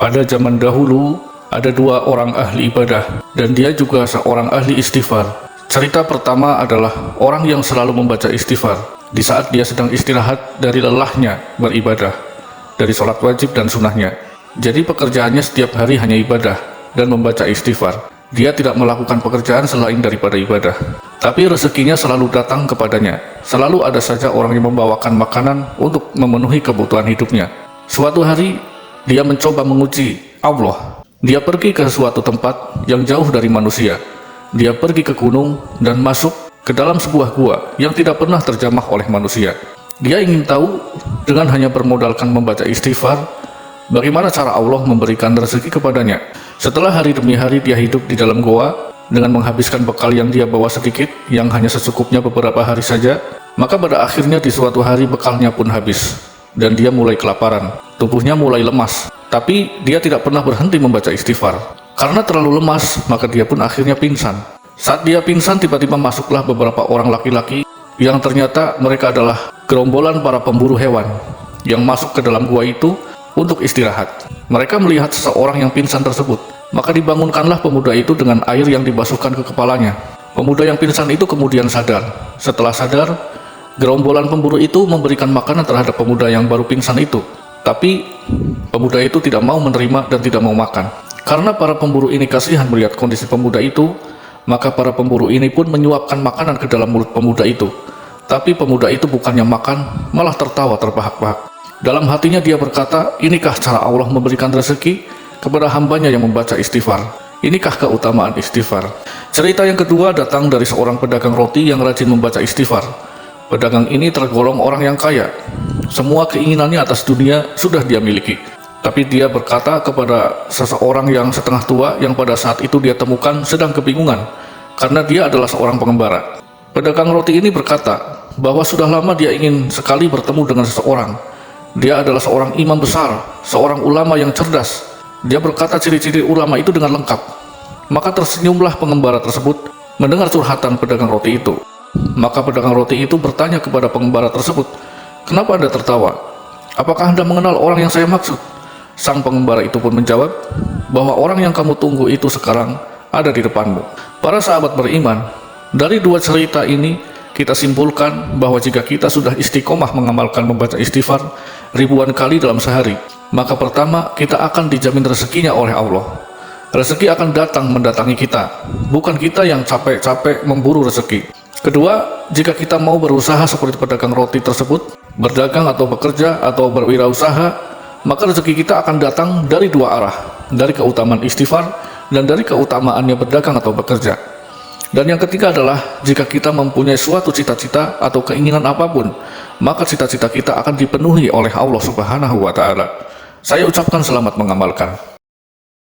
Pada zaman dahulu, ada dua orang ahli ibadah, dan dia juga seorang ahli istighfar. Cerita pertama adalah orang yang selalu membaca istighfar di saat dia sedang istirahat dari lelahnya beribadah, dari sholat wajib dan sunnahnya. Jadi pekerjaannya setiap hari hanya ibadah dan membaca istighfar. Dia tidak melakukan pekerjaan selain daripada ibadah. Tapi rezekinya selalu datang kepadanya. Selalu ada saja orang yang membawakan makanan untuk memenuhi kebutuhan hidupnya. Suatu hari, dia mencoba menguji Allah. Dia pergi ke suatu tempat yang jauh dari manusia. Dia pergi ke gunung dan masuk ke dalam sebuah gua yang tidak pernah terjamah oleh manusia. Dia ingin tahu dengan hanya bermodalkan membaca istighfar, bagaimana cara Allah memberikan rezeki kepadanya. Setelah hari demi hari dia hidup di dalam goa dengan menghabiskan bekal yang dia bawa sedikit, yang hanya secukupnya beberapa hari saja, maka pada akhirnya di suatu hari bekalnya pun habis dan dia mulai kelaparan. Tubuhnya mulai lemas, tapi dia tidak pernah berhenti membaca istighfar. Karena terlalu lemas, maka dia pun akhirnya pingsan. Saat dia pingsan, tiba-tiba masuklah beberapa orang laki-laki yang ternyata mereka adalah gerombolan para pemburu hewan yang masuk ke dalam gua itu untuk istirahat. Mereka melihat seseorang yang pingsan tersebut, maka dibangunkanlah pemuda itu dengan air yang dibasuhkan ke kepalanya. Pemuda yang pingsan itu kemudian sadar. Setelah sadar, gerombolan pemburu itu memberikan makanan terhadap pemuda yang baru pingsan itu. Tapi pemuda itu tidak mau menerima dan tidak mau makan. Karena para pemburu ini kasihan melihat kondisi pemuda itu, maka para pemburu ini pun menyuapkan makanan ke dalam mulut pemuda itu. Tapi pemuda itu bukannya makan, malah tertawa terbahak-bahak. Dalam hatinya dia berkata, inikah cara Allah memberikan rezeki kepada hambanya yang membaca istighfar? Inikah keutamaan istighfar? Cerita yang kedua datang dari seorang pedagang roti yang rajin membaca istighfar. Pedagang ini tergolong orang yang kaya. Semua keinginannya atas dunia sudah dia miliki. Tapi dia berkata kepada seseorang yang setengah tua yang pada saat itu dia temukan sedang kebingungan karena dia adalah seorang pengembara. Pedagang roti ini berkata bahwa sudah lama dia ingin sekali bertemu dengan seseorang. Dia adalah seorang imam besar, seorang ulama yang cerdas. Dia berkata ciri-ciri ulama itu dengan lengkap. Maka tersenyumlah pengembara tersebut mendengar curhatan pedagang roti itu. Maka pedagang roti itu bertanya kepada pengembara tersebut, "Kenapa Anda tertawa? Apakah Anda mengenal orang yang saya maksud?" Sang pengembara itu pun menjawab bahwa orang yang kamu tunggu itu sekarang ada di depanmu. Para sahabat beriman, dari dua cerita ini kita simpulkan bahwa jika kita sudah istiqomah mengamalkan membaca istighfar ribuan kali dalam sehari, maka pertama kita akan dijamin rezekinya oleh Allah. Rezeki akan datang mendatangi kita, bukan kita yang capek-capek memburu rezeki. Kedua, jika kita mau berusaha seperti pedagang roti tersebut, berdagang atau bekerja atau berwirausaha, maka rezeki kita akan datang dari dua arah, dari keutamaan istighfar dan dari keutamaannya berdagang atau bekerja. Dan yang ketiga adalah jika kita mempunyai suatu cita-cita atau keinginan apapun, maka cita-cita kita akan dipenuhi oleh Allah Subhanahu wa Ta'ala. Saya ucapkan selamat mengamalkan.